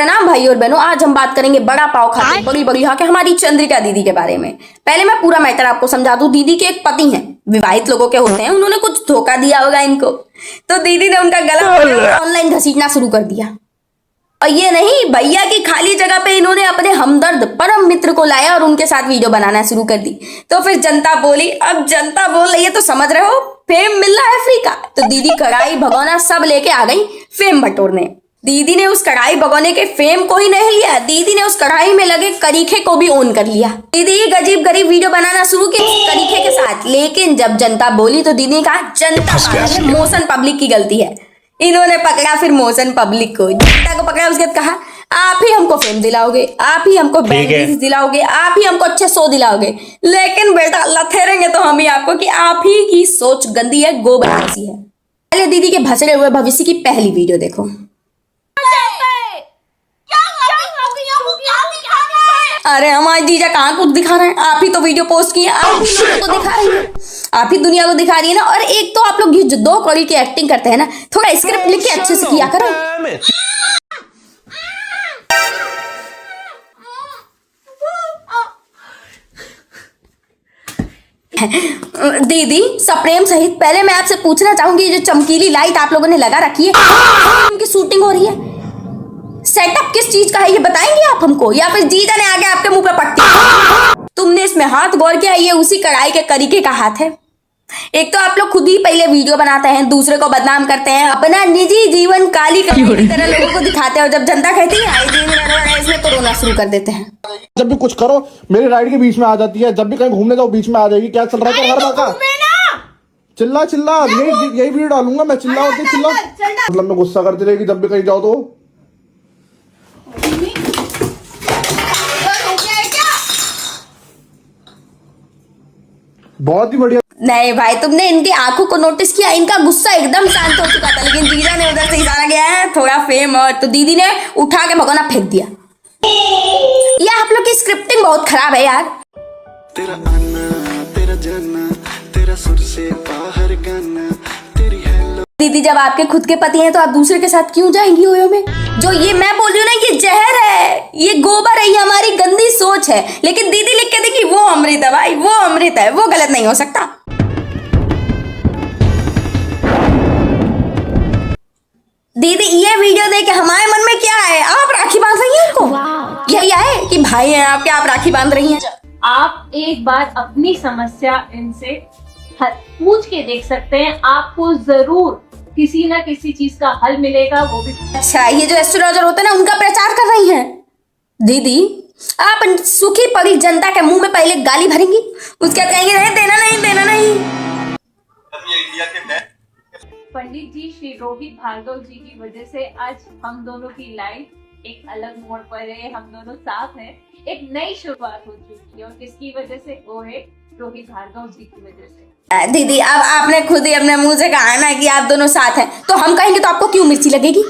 प्रणाम भाई और बहनों, आज हम बात करेंगे बड़ा पाव खाते बड़ी बड़ी के हमारी चंद्रिका दीदी के बारे में। पहले मैं पूरा मैटर आपको समझा दूं। दीदी के एक पति हैं, विवाहित लोगों के होते हैं, उन्होंने कुछ धोखा दिया होगा इनको, तो दीदी ने उनका गला ऑनलाइन घसीटना शुरू कर दिया। और ये नहीं, भैया की खाली जगह पे इन्होंने अपने हमदर्द परम मित्र को लाया और उनके साथ वीडियो बनाना शुरू कर दी। तो फिर जनता बोली, अब जनता बोल रही है तो समझ रहे हो, फेम मिल रहा है फ्री का। तो दीदी कढ़ाई भगोना सब लेके आ गई फेम बटोरने। दीदी ने उस कढ़ाई भगोने के फेम को ही नहीं लिया, दीदी ने उस कढ़ाई में लगे करीखे को भी ऑन कर लिया। दीदी गरीब गरीब वीडियो बनाना शुरू की करीखे के साथ। लेकिन जब जनता बोली तो दीदी ने कहा जनता मोशन पब्लिक की गलती है। इन्होंने पकड़ा फिर मोशन पब्लिक को, जनता को पकड़ा। उसके बाद कहा आप ही हमको फेम दिलाओगे, आप ही हमको बैंकिंग दिलाओगे, आप ही हमको अच्छे शो दिलाओगे। लेकिन बेटा लथेरेंगे तो हम ही आपको कि आप ही की सोच गंदी है, गोबर जैसी है। पहले दीदी के भसड़े हुए भविष्य की पहली वीडियो देखो। अरे हमारे जीजा कहाँ कुछ दिखा रहे हैं, आप ही तो वीडियो पोस्ट किए, आप ही लोगों को दिखा रही है, आप ही दुनिया को दिखा रही है ना। और एक तो आप लोग जो 2 कौड़ी की एक्टिंग करते हैं ना, थोड़ा स्क्रिप्ट लिख के अच्छे से किया करो। दीदी सप्रेम सहित पहले मैं आपसे पूछना चाहूंगी, जो चमकीली लाइट आप लोगों ने लगा रखी है, उनकी शूटिंग हो रही है, सेटअप किस चीज का है ये बताएंगे आप हमको, या फिर जीजा ने आगे आपके मुंह पे पट्टी? तुमने इसमें हाथ गौर किया, ये उसी कढ़ाई के करीके का हाथ है। एक तो आप लोग खुद ही पहले वीडियो बनाते हैं, दूसरे को बदनाम करते हैं, अपना निजी जीवन काली की तरह लोगों को दिखाते हैं, और जब जनता कहती है इसमें तो रोना शुरू कर देते हैं। जब भी कुछ करो मेरी राइड के बीच में आ जाती है, जब भी कहीं घूमने जाओ बीच में आ जाएगी। क्या चल रहा है हर बात चिल्ला चिल्ला, यही वीडियो डालूंगा मैं, चिल्ला मतलब मैं गुस्सा करती रहेगी जब भी कहीं जाओ तो। बहुत ही बढ़िया। नहीं भाई, तुमने इनकी आंखों को नोटिस किया, इनका गुस्सा एकदम शांत हो चुका था, लेकिन जीजा ने उधर से इशारा किया है थोड़ा फेम, और तो दीदी ने उठा के भगोना फेंक दिया। ये आप लोग की स्क्रिप्टिंग बहुत खराब है यार। तेरा आना, तेरा जाना, तेरा सुर से बाहर गाना, तेरी हेलो। दीदी जब आपके खुद के पति हैं तो आप दूसरे के साथ क्यों जाएंगी ओयो में? जो ये मैं बोल रही हूँ ना, ये जहर है, ये गोबर है, ये हमारी गंदी सोच है। लेकिन दीदी लिख के देखी वो अमृत है भाई, वो अमृत है, वो गलत नहीं हो सकता। दीदी ये वीडियो देख के हमारे मन में क्या है, आप राखी बांध रही हैं इनको? यही है कि भाई हैं आपके, आप राखी बांध रही हैं। आप एक बार अपनी समस्या इनसे पूछ के देख सकते हैं, आपको जरूर किसी ना किसी चीज का हल मिलेगा, वो भी। अच्छा, ये जो एस्ट्रोलॉजर होते हैं ना, उनका प्रचार कर रही हैं दीदी। आप सुखी पड़ी जनता के मुंह में पहले गाली भरेंगी, उसके बाद कहेंगे नहीं देना नहीं देना नहीं। पंडित जी श्री रोहित भार्गव जी की वजह से आज हम दोनों की लाइफ एक अलग मोड़ पर है, हम दोनों साथ हैं, एक नई शुरुआत हो चुकी है। और किसकी वजह से? वो है रोहित भार्गव जी की वजह से। दीदी अब आपने खुद ही अपने मुंह से कहा ना कि आप दोनों साथ हैं, तो हम कहेंगे तो आपको क्यों मिर्ची लगेगी?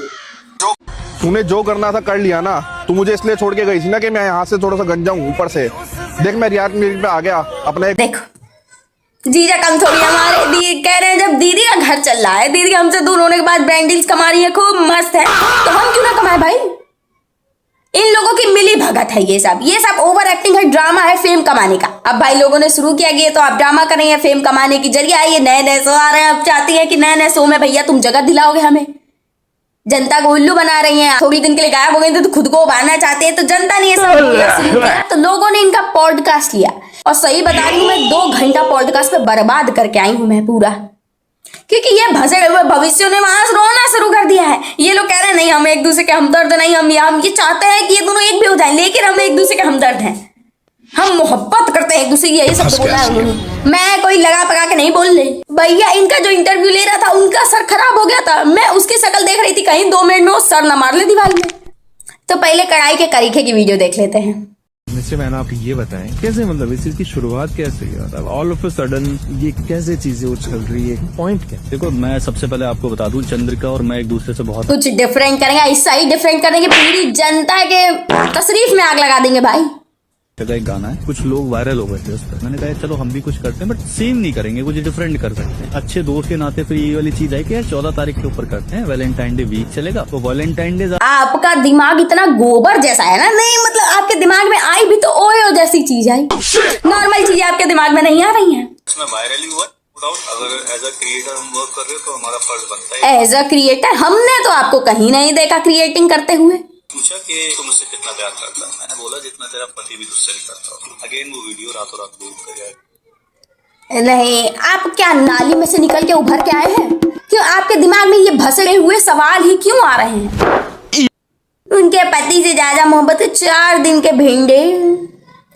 तूने जो करना था कर लिया ना, तू मुझे इसलिए छोड़ के गई थी ना कि मैं यहाँ से थोड़ा सा गंजा हूँ ऊपर से। देख मैं रियाज मिल पे आ गया अपने। देखो जीजा कम थोड़ी हमारे, दीदी कह रहे हैं जब दीदी का घर चल रहा है, दीदी हमसे दूर होने के बाद ब्रांड डील्स कमा रही है, खूब मस्त है, तो हम क्यों ना कमाए भाई? इन लोगों की मिली भगत है ये सब ओवर एक्टिंग है, ड्रामा है फेम कमाने का। अब भाई लोगों ने शुरू किया कि तो आप ड्रामा कर रही हैं फेम कमाने की जरिए, ये नए नए शो आ रहे हैं, अब चाहती है कि नए नए शो में भैया तुम जगह दिलाओगे हमें, जनता को उल्लू बना रही हैं। थोड़ी दिन के लिए गायब हो गई तो खुद को उभारना चाहते हैं, तो जनता ने ये सब शुरू किया, तो लोगों ने इनका पॉडकास्ट लिया। और सही बता रही हूँ मैं, 2 घंटा पॉडकास्ट पे बर्बाद करके आई हूँ मैं पूरा, क्योंकि ये भसड़े हुए भविष्य ने वहां रोना शुरू कर दिया है। ये लोग कह रहे हैं नहीं हम एक दूसरे के हमदर्द नहीं, हम ये चाहते हैं कि ये दोनों एक भी हो जाएं, लेकिन हम एक दूसरे के हमदर्द हैं, हम मोहब्बत करते हैं एक दूसरे की, यही सब बोला है उन्होंने। मैं कोई लगा पका के नहीं बोल रही भैया। इनका जो इंटरव्यू ले रहा था उनका सर खराब हो गया था, मैं उसकी शक्ल देख रही थी, कहीं 2 मिनट में वो सर न मार ले दीवार में। तो पहले कढ़ाई के करीखे की वीडियो देख लेते हैं। मैंने आप ये बताएं कैसे, मतलब इस चीज की शुरुआत कैसे हुई, मतलब ऑल ऑफ अ सडन ये कैसे चीजें उछल रही है, पॉइंट क्या? देखो मैं सबसे पहले आपको बता दूं, चंद्रिका और मैं एक दूसरे से बहुत कुछ डिफरेंट करेंगे, ऐसा ही डिफरेंट करेंगे, पूरी जनता के तशरीफ में आग लगा देंगे भाई। का एक गाना है, कुछ लोग वायरल हो गए थे उस पर। मैंने कहा चलो हम भी कुछ करते हैं, बट सेम नहीं करेंगे, कुछ डिफरेंट कर सकते हैं। अच्छे दोस्त के नाते फिर ये वाली चीज आई कि यार 14 तारीख के ऊपर करते हैं, वैलेंटाइन डे वीक चलेगा, तो वैलेंटाइन डे आपका दिमाग इतना गोबर जैसा है ना, नहीं मतलब आपके दिमाग में आई भी तो ओयो जैसी चीज आई, नॉर्मल चीजें आपके दिमाग में नहीं आ रही हैं। इसमें वायरल ही हुआ। अगर एज अ क्रिएटर हम वर्क कर रहे हो तो हमारा फर्ज बनता है। एज अ क्रिएटर हमने तो आपको कहीं नहीं देखा क्रिएटिंग करते हुए। पूछा कि तू मुझसे कितना प्यार करता है, मैंने बोला जितना तेरा पति भी तुझसे नहीं करता हो। अगेन वो वीडियो रातों रात प्रूव कर जाएगा। नहीं, आप क्या नाली में से निकल के उभर के आए हैं? क्यों आपके दिमाग में ये भसड़े हुए सवाल ही क्यों आ रहे हैं? उनके पति से ज्यादा मोहब्बत, 4 दिन के भेंडे,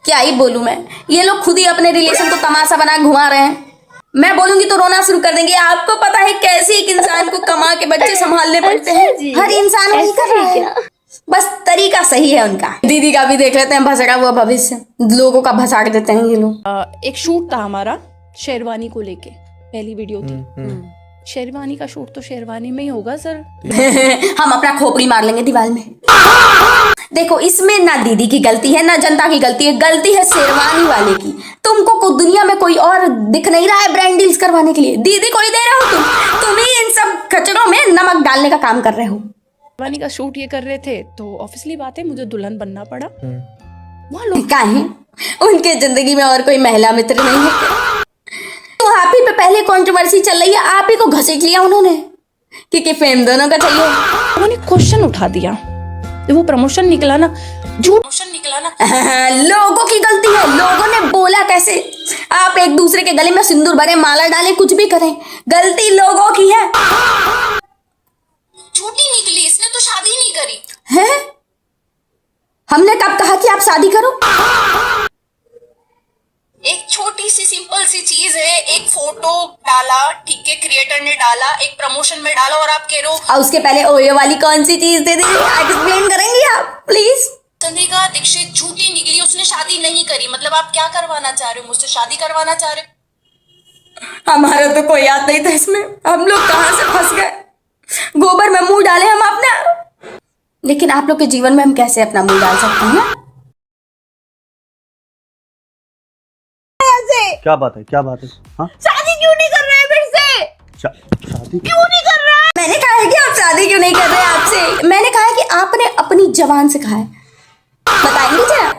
क्या ही बोलूं मैं। ये लोग खुद ही अपने रिलेशन को तमाशा बना घुमा रहे हैं। मैं बोलूंगी तो रोना शुरू कर देंगे। आपको पता है कैसे एक इंसान को कमा के बच्चे संभालने पड़ते हैं? हर इंसान वही कर रहा है, बस तरीका सही है उनका। दीदी का भी देख लेते हैं भसड़ा हुआ भविष्य, लोगों का भसाड़ देते हैं ये लोग। एक शूट था हमारा शेरवानी को लेके, पहली वीडियो थी। शेरवानी का शूट तो शेरवानी में ही होगा सर। हम अपना खोपड़ी मार लेंगे दीवार में। देखो इसमें ना दीदी की गलती है ना जनता की गलती है, गलती है शेरवानी वाले की। तुमको दुनिया में कोई और दिख नहीं रहा है ब्रांड डील्स करवाने के लिए, दीदी को ही दे रहे हो तुम ही इन सब कचरों में नमक डालने का काम कर रहे हो। शेरवानी का शूट ये कर रहे थे तो ऑब्वियसली बात है मुझे दुल्हन बनना पड़ा। वहाँ लोग काहे? उनके जिंदगी में और कोई महिला मित्र नहीं है। तो आप ही पे पहले कंट्रोवर्सी चल रही है, आप ही को घसीट लिया उन्होंने क्योंकि फेम दोनों का चाहिए। उन्होंने क्वेश्चन उठा दिया, वो प्रमोशन निकला ना, झूठ प्रमोशन निकला ना। लोगों की गलती है, लोगों ने बोला कैसे। आप एक दूसरे के गले में सिंदूर भरे, माला डालें, कुछ भी करें, गलती लोगों की है। झूठी निकली, इसने तो शादी नहीं करी है? हमने कब कहा कि आप शादी करो? एक छोटी सी सिंपल सी चीज है, एक फोटो डाला, ठीक है, क्रिएटर ने डाला, एक प्रमोशन में डाला और आप कह रहे हो। और उसके पहले ओयो वाली कौन सी चीज दे दीजिए, एक्सप्लेन करेंगी आप प्लीज? चंद्रिका दीक्षित झूठी निकली, उसने शादी नहीं करी, मतलब आप क्या करवाना चाह रहे हो, मुझसे शादी करवाना चाह रहे हो? हमारा तो कोई याद नहीं था इसमें, हम लोग कहाँ से फंस गए, गोबर में मुंह डाले हम अपना। लेकिन आप लोग के जीवन में हम कैसे अपना मुंह डाल सकते हैं? क्या बात है, क्या बात है? हाँ? शादी क्यों नहीं कर रहे हैं फिर से? शादी क्यों नहीं कर रहा है? मैंने कहा है कि आप शादी क्यों नहीं कर रहे हैं आपसे? मैंने कहा है कि आपने अपनी जबान से कहा है, बताएंगे जरा?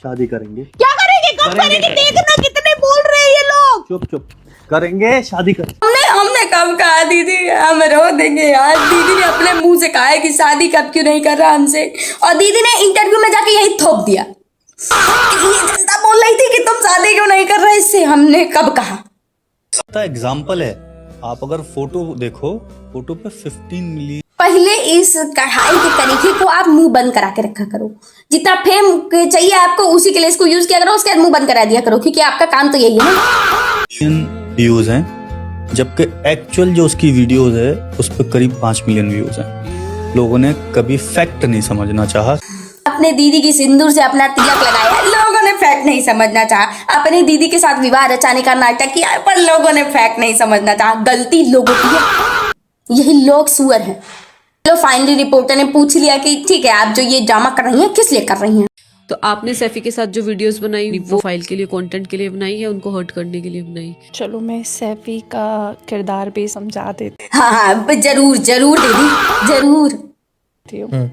शादी करेंगे। क्या करेंगे, कब करेंगे? देखना कितने बोल रहे हैं ये लोग। चुप चुप, करेंगे, शादी करेंगे। हमने कब कहा दीदी, हम रो देंगे यार। दीदी ने अपने मुंह से कहा है कि शादी कब क्यों नहीं कर रहा हमसे, और दीदी ने इंटरव्यू में जाके यही थोप दिया। ये जनता बोल रही थी कि तुम शादी क्यों नहीं कर रहे इससे, हमने कब कहा? एग्जाम्पल है, आप अगर फोटो देखो, फोटो पे 15 मिलियन। पहले इस कढ़ाई के तरीके को आप मुंह बंद करा के रखा करो। जितना फेम चाहिए आपको उसी के लिए इसको यूज किया करो, उसके बाद मुंह बंद करा दिया करो, क्योंकि आपका काम तो यही है ना। व्यूज हैं, जबकि एक्चुअल जो उसकी वीडियोस है उस पर करीब 5 मिलियन व्यूज हैं। लोगों ने कभी फैक्ट नहीं समझना चाहा। अपने दीदी की सिंदूर से अपना तिलक लगाया, लोगों ने फैक्ट नहीं समझना चाहा। अपनी दीदी के साथ विवाह रचाने का नाटक किया, पर लोगों ने फैक्ट नहीं समझना चाहा। गलती लोगों की है, यही लोग सुअर हैं। चलो फाइनली रिपोर्टर ने पूछ लिया कि ठीक है, आप जो ये ड्रामा कर रही हैं किस लिए कर रही हैं? तो आपने सैफी के साथ जो वीडियोस बनाई वो फाइल के लिए, कंटेंट के लिए बनाई या उनको हर्ट करने के लिए बनाई? चलो मैं सैफी का किरदार भी समझा देती हाँ जरूर जरूर दीदी जरूर। हूँ।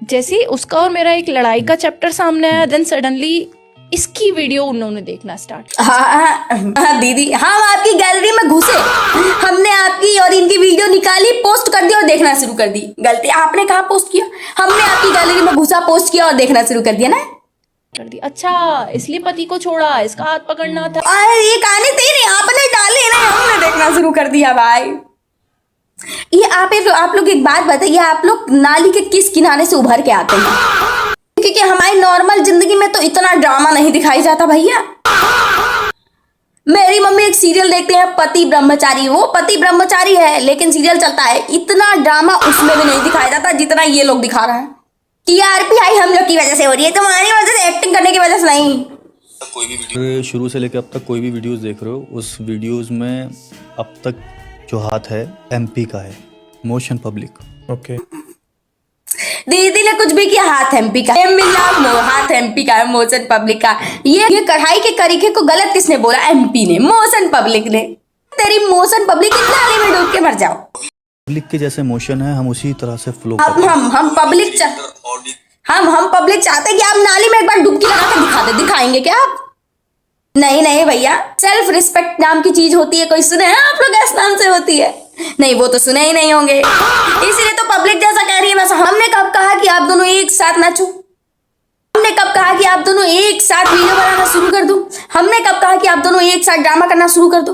जैसे उसका और मेरा एक लड़ाई का चैप्टर सामने आया, देन सडनली इसकी वीडियो उन्होंने देखना स्टार्ट। हाँ दीदी, हम आपकी गैलरी में घुसे, हमने आपकी और इनकी वीडियो निकाली, पोस्ट कर दी और देखना शुरू कर दी। गलती आपने कहाँ पोस्ट किया? हमने आपकी गैलरी में घुसा, पोस्ट किया और देखना शुरू कर दिया ना। कर दी, अच्छा इसलिए पति को छोड़ा, इसका हाथ पकड़ना था। ये कहानी तेरी, आपने डाली ना, हमने देखना शुरू कर दिया भाई। ये आप लोग एक बात बताइए, आप लोग नाली के किस किनारे से उभर के आते हैं? क्योंकि हमारी नॉर्मल जिंदगी में तो इतना ड्रामा नहीं दिखाई जाता भैया। मेरी मम्मी एक सीरियल देखते हैं पति ब्रह्मचारी, वो पति ब्रह्मचारी है लेकिन सीरियल चलता है, इतना ड्रामा उसमें भी नहीं दिखाया जाता जितना ये लोग दिखा रहे हैं। टीआरपी हम लोग की वजह से हो रही है, तुम्हारी वजह से, एक्टिंग करने की वजह से नहीं। कोई भी वीडियो शुरू से लेकर अब तक कोई भी वीडियोस देख रहे हो, उस वीडियोस में अब तक जो हाथ है एमपी का है, मोशन पब्लिक। ओके। दीदी ने कुछ भी किया, हाथ एमपी का, हाथ एमपी का है, मोशन पब्लिक का। ये कढ़ाई के तरीके को गलत किसने बोला? एमपी ने, मोशन पब्लिक ने। तेरी मोशन पब्लिक की नाली में डूब के मर जाओ। पब्लिक के जैसे मोशन है, हम उसी तरह से फ्लो हम पब्लिक हम पब्लिक चाहते हैं कि आप नाली में एक बार डुबकी लगा के दिखा दे। दिखाएंगे क्या आप? नहीं नहीं भैया, सेल्फ रिस्पेक्ट नाम की चीज होती है, कोई सुने हैं आप लोग इस नाम से होती है? नहीं, वो तो सुने ही नहीं होंगे, इसीलिए तो पब्लिक जैसा कह रही है। वैसा हमने कब कहा कि आप दोनों एक साथ नाचो? हमने कब कहा कि आप दोनों एक साथ वीडियो बनाना शुरू कर दो? हमने कब कहा कि आप दोनों एक साथ ड्रामा करना शुरू कर दो?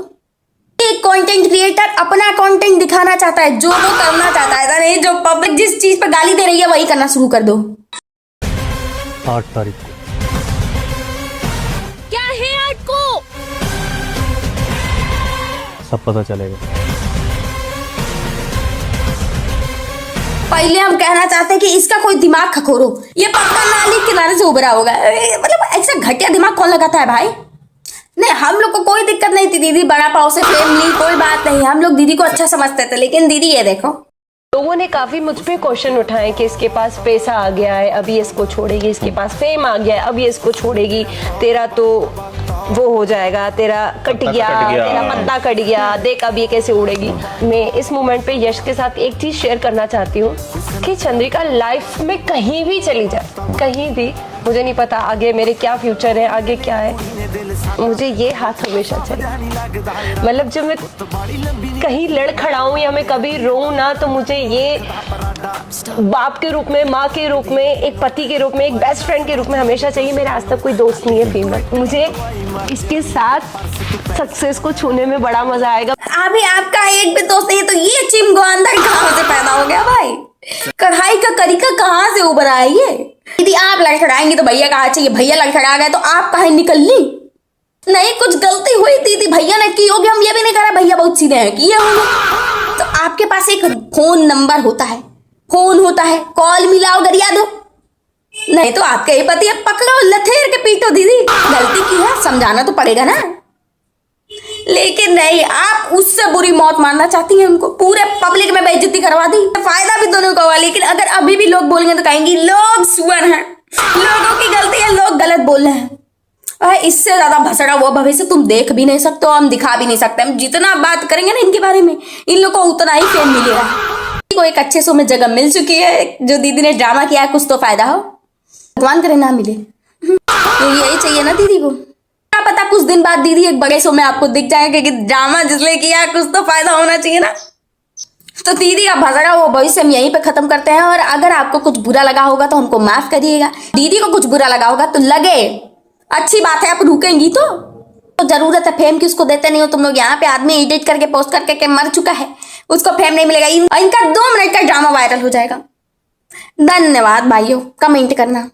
एक कंटेंट क्रिएटर अपना कंटेंट दिखाना चाहता है, जो वो करना चाहता है, नहीं जो पब्लिक जिस चीज पर गाली दे रही है वही करना शुरू कर दो। 8 तारीख को क्या है 8 को? सब पता चलेगा। पहले हम कहना चाहते हैं कि इसका कोई दिमाग खखोरो, ये पक्का नाली किनारे से उभरा होगा। मतलब ऐसा घटिया दिमाग कौन लगाता है भाई? नहीं, हम लोग को कोई दिक्कत नहीं थी, दीदी बड़ा पाव से फेम ली, कोई बात नहीं, हम लोग दीदी को अच्छा समझते थे। लेकिन दीदी ये देखो, लोगों ने काफी मुझ पे क्वेश्चन उठाए कि इसके पास पैसा आ गया है, अभी इसको छोड़ेगी, इसके पास फेम आ गया है, अभी इसको छोड़ेगी, तेरा तो वो हो जाएगा, तेरा कट गया, तेरा पत्ता कट गया, देख अब ये कैसे उड़ेगी। मैं इस मोमेंट पे यश के साथ एक चीज शेयर करना चाहती हूँ कि चंद्रिका लाइफ में कहीं भी चली जाए, कहीं भी, मुझे नहीं पता आगे मेरे क्या फ्यूचर है, आगे क्या है, मुझे ये हाथ हमेशा चले। मतलब जब मैं कहीं लड़खड़ाऊं या मैं कभी रोऊं ना, तो मुझे ये बाप के रूप में, माँ के रूप में, एक पति के रूप में, एक बेस्ट फ्रेंड के रूप में हमेशा चाहिए। मेरे आज तक कोई दोस्त नहीं है फीमेल, मुझे इसके साथ सक्सेस को छूने में बड़ा मजा आएगा। अभी आपका एक भी दोस्त नहीं है, तो ये चिमगो अंदर कहाँ से पैदा हो गया भाई? कढ़ाई का तरीका कहाँ से उभरा है ये? यदि आप लड़खड़ाएंगे तो भैया कहा चाहिए, भैया लड़खड़ा गए तो आप कहीं निकल ली? नहीं, कुछ गलती हुई थी भैया ने की होगी, हम ये भी नहीं कह रहे भैया बहुत सीधे हैं, किए होंगे। तो आपके पास एक फोन नंबर होता है, फोन होता है, कॉल मिलाओ, गरिया दो। नहीं तो आपके ही पति है, पकड़ो, लथेर के पीटो। दीदी गलती की है, समझाना तो पड़ेगा ना। लेकिन नहीं, आप उससे बुरी मौत मारना चाहती हैं उनको, पूरे पब्लिक में बेइज्जती करवा दी। फायदा भी दोनों का हुआ, लेकिन अगर अभी भी लोग बोलेंगे तो कहेंगे लोग सुअर हैं, लोगों की गलती है, लोग गलत बोल रहे हैं। भाई इससे ज्यादा भसड़ा हुआ भविष्य तुम देख भी नहीं सकते हो, हम दिखा भी नहीं सकते। हम जितना बात करेंगे ना इनके बारे में, इन लोगों को उतना ही फेम मिलेगा। को एक अच्छे शो में जगह मिल चुकी है, जो दीदी ने ड्रामा किया है, कुछ तो फायदा हो, भगवान करे ना मिले। तो यही चाहिए ना दीदी को। क्या पता कुछ दिन बाद दीदी एक बड़े शो में आपको दिख जाएगा कि ड्रामा जिसने किया है, कुछ तो फायदा होना चाहिए ना। तो दीदी का भसड़ा वो भविष्य हम यहीं पे खत्म करते हैं। और अगर आपको कुछ बुरा लगा होगा तो हमको माफ करिएगा, दीदी को कुछ बुरा लगा होगा तो लगे, अच्छी बात है, आप रुकेंगी तो जरूरत है फेम की, उसको देते नहीं हो तुम लोग। यहाँ पे आदमी एडिट करके पोस्ट करके के मर चुका है, उसको फेम नहीं मिलेगा। इनका 2 मिनट का ड्रामा वायरल हो जाएगा। धन्यवाद भाइयों, कमेंट करना।